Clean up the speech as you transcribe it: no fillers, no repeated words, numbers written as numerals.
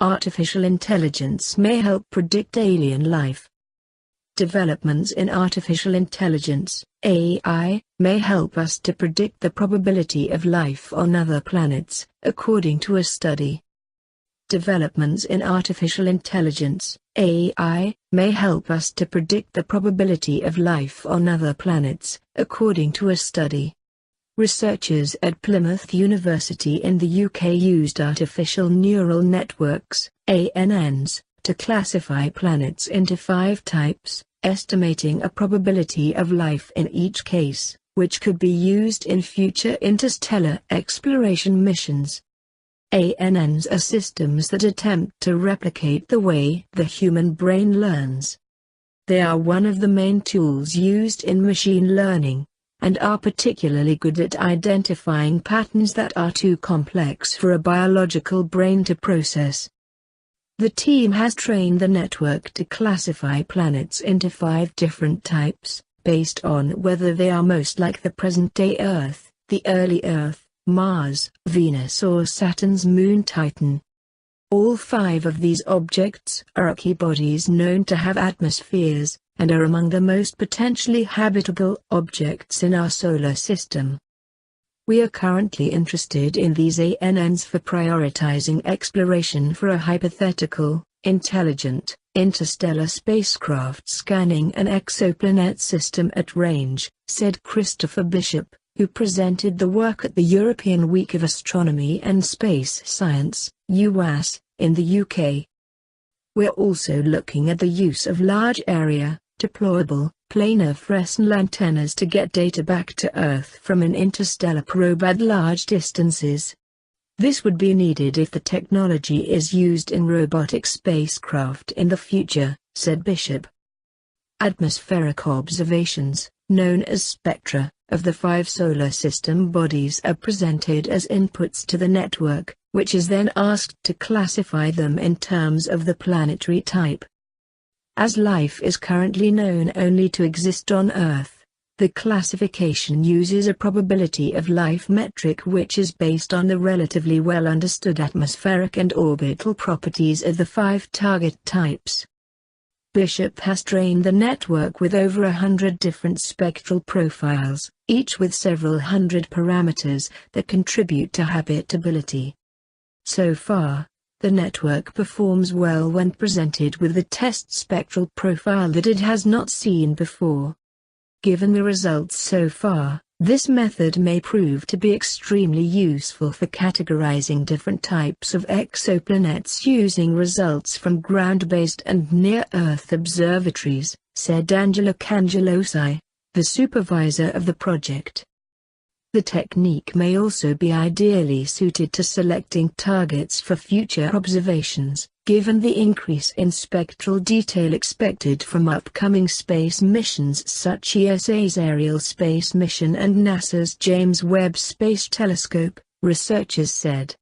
Artificial intelligence may help predict alien life. Developments in artificial intelligence, AI, may help us to predict the probability of life on other planets, according to a study. Developments in artificial intelligence, AI, may help us to predict the probability of life on other planets, according to a study. Researchers at Plymouth University in the UK used artificial neural networks, ANNs, to classify planets into 5 types, estimating a probability of life in each case, which could be used in future interstellar exploration missions. ANNs are systems that attempt to replicate the way the human brain learns. They are one of the main tools used in machine learning, and are particularly good at identifying patterns that are too complex for a biological brain to process. The team has trained the network to classify planets into 5 different types, based on whether they are most like the present-day Earth, the early Earth, Mars, Venus or Saturn's moon Titan. All 5 of these objects are rocky bodies known to have atmospheres, and are among the most potentially habitable objects in our solar system. We are currently interested in these ANNs for prioritizing exploration for a hypothetical, intelligent, interstellar spacecraft scanning an exoplanet system at range, said Christopher Bishop, who presented the work at the European Week of Astronomy and Space Science, UAS, in the UK. We're also looking at the use of large area, deployable, planar Fresnel antennas to get data back to Earth from an interstellar probe at large distances. This would be needed if the technology is used in robotic spacecraft in the future, said Bishop. Atmospheric observations, known as spectra, of the 5 solar system bodies are presented as inputs to the network, which is then asked to classify them in terms of the planetary type. As life is currently known only to exist on Earth, the classification uses a probability of life metric which is based on the relatively well understood atmospheric and orbital properties of the 5 target types. Bishop has trained the network with over 100 different spectral profiles, each with several hundred parameters that contribute to habitability. So far, the network performs well when presented with a test spectral profile that it has not seen before. Given the results so far, this method may prove to be extremely useful for categorizing different types of exoplanets using results from ground-based and near-Earth observatories, said Angelo Cangelosi, the supervisor of the project. The technique may also be ideally suited to selecting targets for future observations, given the increase in spectral detail expected from upcoming space missions such as ESA's Ariel space mission and NASA's James Webb Space Telescope, researchers said.